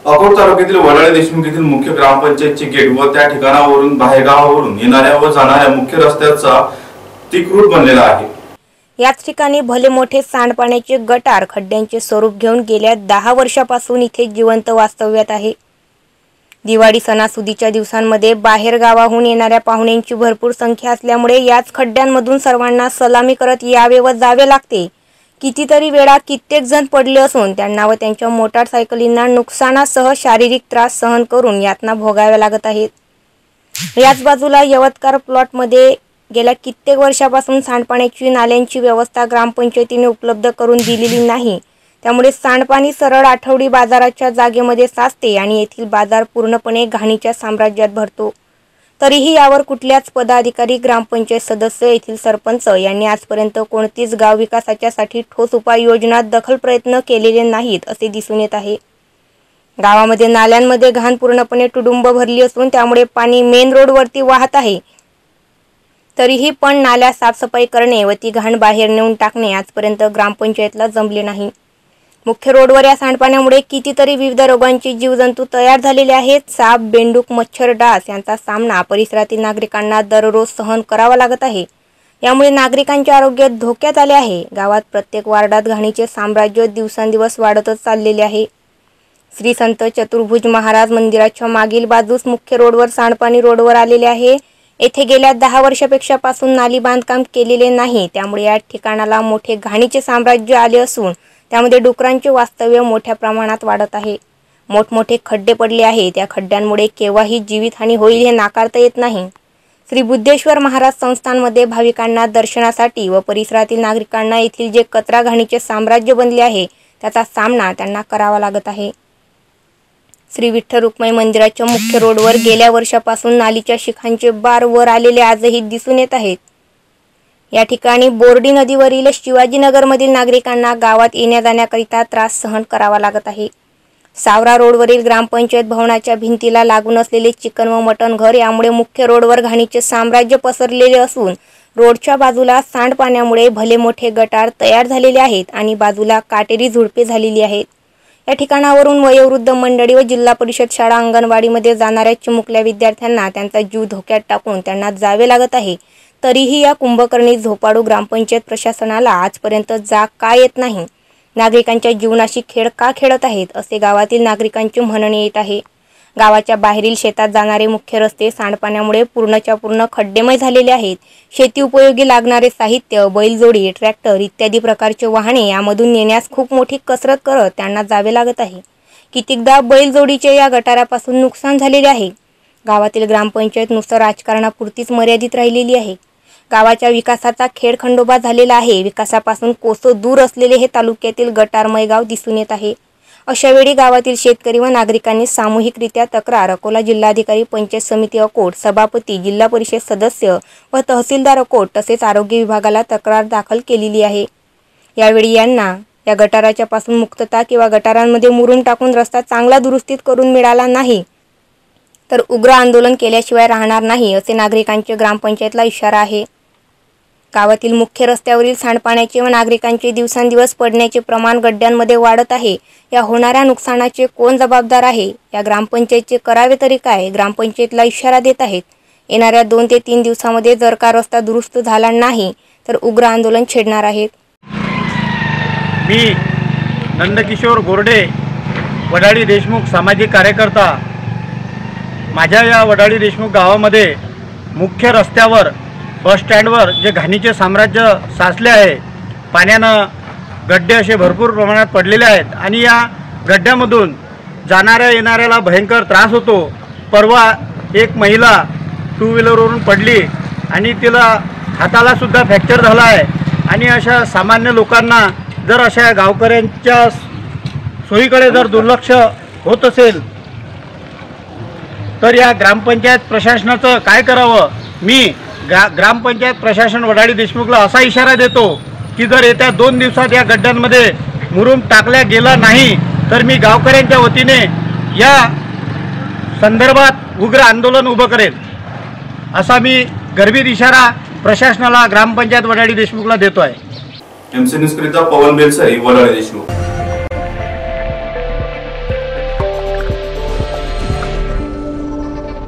अकोट तालुक्यातील वडाळे देशमुख येथील मुख्य ग्रामपंचायतचे गेट व त्या ठिकाणावरून बाहेरगावावरून येणाऱ्या व जाणाऱ्या मुख्य रस्त्याचा तिकरूट बनलेला आहे। याच ठिकाणी भले मोठे सांडपाण्याचे गटार खड्ड्यांचे स्वरूप घेऊन गेल्या 10 वर्षापासून इथे जिवंत वास्तव्यात आहे। दिवाळी सणासुदीच्या दिवसांमध्ये बाहेर गावाहून येणाऱ्या पाहुण्यांची भरपूर संख्या असल्यामुळे याच खड्ड्यांमधून सर्वांना सलामी करत यावे व जावे लागते। कितीतरी वेळा कित्येक जण पडले असून त्यांना व त्यांच्या मोटारसायकलींना नुकसानासह शारीरिक त्रास सहन करून यातना भोगाव्या लागत आहेत। याच बाजूला यवतकार प्लॉटमध्ये गेल्या कित्येक वर्षापासून सांडपाण्याची नाल्यांची व्यवस्था ग्रामपंचायतीने उपलब्ध करून दिलेली नाही। त्यामुळे सांडपाणी सरळ आठवडी बाजाराच्या जागेमध्ये साचते आणि येथील बाजार पूर्णपणे घाणीच्या साम्राज्यात भरतो। तरीही यावर कुठल्याच पदाधिकारी, ग्रामपंचायत सदस्य, येथील सरपंच यांनी आजपर्यंत कोणतीच गाव विकासाच्यासाठी ठोस उपाययोजना दखल प्रयत्न केलेले नाहीत असे दिसून येत आहे। गावामध्ये नाल्यांमध्ये घाण पूर्णपणे तुडुंब भरली असून त्यामुळे पाणी मेन रोडवरती वाहत आहे। तरीही पण नाल्या साफसफाई करणे व ती घाण बाहेर नेऊन टाकणे आजपर्यंत ग्रामपंचायतला जमले नाही। मुख्य रोडवर या सांडपाण्यामुळे कितीतरी विविध रोगांचे जीवजंतू तयार झालेले आहेत। साप, बेंडूक, मच्छर, डास यांचा सामना परिसरातील नागरिकांना दररोज सहन करावा लागत आहे। यामुळे नागरिकांचे आरोग्य धोक्यात आले आहे। गावात प्रत्येक वार्डात घाणीचे साम्राज्य दिवसेंदिवस वाढतच चाललेले आहे। श्री संत चतुर्भुज महाराज मंदिराच्या मागील बाजूस मुख्य रोडवर सांडपाणी रोडवर आलेले आहे। येथे गेल्या 10 वर्षापेक्षापासून नाली बांधकाम केलेले नाही। त्यामुळे या ठिकाणाला मोठे घाणीचे साम्राज्य आले असून त्यामध्ये डुकरांचे वास्तव्य मोठ्या प्रमाणात वाढत आहे। मोठमोठे खड्डे पडले आहेत। या खड्ड्यांमुळे केव्हाही जीवितहानी होईल हे नाकारता येत नाही। श्री बुद्धेश्वर महाराज संस्थानमध्ये भाविकांना दर्शनासाठी व परिसरातील नागरिकांना येथील जे कचरा घाणीचे साम्राज्य बनले आहे त्याचा सामना त्यांना करावा लागत आहे। श्री विठ्ठल रुक्मिणी मंदिराच्या मुख्य रोडवर गेल्या वर्षापासून नालीच्या शिखांचे बार वर आलेले आजही दिसून येत आहेत। या ठिकाणी बोर्डी नदीवरील शिवाजीनगरमधील नागरिकांना गावात येण्या जाण्याकरिता त्रास सहन करावा लागत आहे। सावरा रोडवरील ग्रामपंचायत भवनाच्या भिंतीला लागून असलेले चिकन व मटण घर यामुळे मुख्य रोडवर घाणीचे साम्राज्य पसरलेले असून रोडच्या बाजूला सांडपाण्यामुळे भले मोठे गटार तयार झालेले आहेत आणि बाजूला काटेरी झुडपे झालेली आहेत। या ठिकाणावरून वयोवृद्ध मंडळी व जिल्हा परिषद शाळा, अंगणवाडीमध्ये जाणाऱ्या चिमुकल्या विद्यार्थ्यांना त्यांचा जीव धोक्यात टाकून त्यांना जावे लागत आहे। तरीही या कुंभकर्णी झोपाडू ग्रामपंचायत प्रशासनाला आजपर्यंत जाग का येत नाही? नागरिकांच्या जीवनाशी खेळ का खेळत आहेत असे गावातील नागरिकांचे म्हणणे येत आहे। गावाच्या बाहेरील शेतात जाणारे मुख्य रस्ते सांडपाण्यामुळे पूर्णच्या पूर्ण खड्डेमय झालेले आहेत। शेती उपयोगी लागणारे साहित्य, बैलजोडी, ट्रॅक्टर इत्यादी प्रकारचे वाहने यामधून नेण्यास खूप मोठी कसरत करत त्यांना जावे लागत आहे। कितीकदा बैलजोडीचे या गटारापासून नुकसान झालेले आहे। गावातील ग्रामपंचायत नुसतं राजकारणापुरतीच मर्यादित राहिलेली आहे। गावाच्या विकासाचा खेळखंडोबा झालेला आहे। विकासापासून कोसो दूर असलेले हे तालुक्यातील गटारमय गाव दिसून येत आहे। अशा वेळी गावातील शेतकरी व नागरिकांनी सामूहिकरित्या तक्रार अकोला जिल्हाधिकारी, पंचायत समिती अकोट, सभापती, जिल्हा परिषद सदस्य व तहसीलदार अकोट तसेच आरोग्य विभागाला तक्रार दाखल केलेली आहे। यावेळी यांना या गटाराच्या पासून मुक्तता किंवा गटारांमध्ये मुरुम टाकून रस्ता चांगला दुरुस्तीत करून मिळाला नाही तर उग्र आंदोलन केल्याशिवाय राहणार नाही असे नागरिकांचे ग्रामपंचायतला इशारा आहे। गावातील मुख्य रस्त्यावरील सांडपाण्याचे व नागरिकांचे दिवसेंदिवस पडण्याचे प्रमाण गड्ड्यांमध्ये वाढत आहे। या होणाऱ्या नुकसानाचे कोण जबाबदार आहे? या ग्रामपंचायतचे करावे तरी काय? ग्रामपंचायतला इशारा देत आहेत। येणाऱ्या 2 ते 3 दिवसामध्ये जर का रस्ता दुरुस्त झाला नाही तर उग्र आंदोलन छेडणार आहेत। मी नंदकिशोर गोरडे, वडाळी देशमुख सामाजिक कार्यकर्ता। माझ्या या वडाळी देशमुख गावामध्ये मुख्य रस्त्यावर, बस स्टँडवर जे घाणीचे साम्राज्य साचले आहे, पाण्यानं गड्डे असे भरपूर प्रमाणात पडलेले आहेत आणि या गड्ड्यामधून जाणाऱ्या येणाऱ्याला भयंकर त्रास होतो। परवा एक महिला 2 व्हीलरवरून पडली आणि तिला हातालासुद्धा फ्रॅक्चर झाला आहे। आणि अशा सामान्य लोकांना जर अशा गावकऱ्यांच्या सोयीकडे जर दुर्लक्ष होत असेल तर या ग्रामपंचायत प्रशासनाचं काय करावं? मी ग्रामपंचायत प्रशासन वडाळी देशमुखला असा इशारा देतो की जर येत्या 2 दिवसात या गड्ड्यांमध्ये मुरुम टाकल्या गेला नाही तर मी गावकऱ्यांच्या वतीने या संदर्भात उग्र आंदोलन उभं करेल असा मी गर्भित इशारा प्रशासनाला ग्रामपंचायत वडाळी देशमुखला देतो आहे। एमसी न्यूज करिता पवन बेलसरी, वडाळी देशमुख।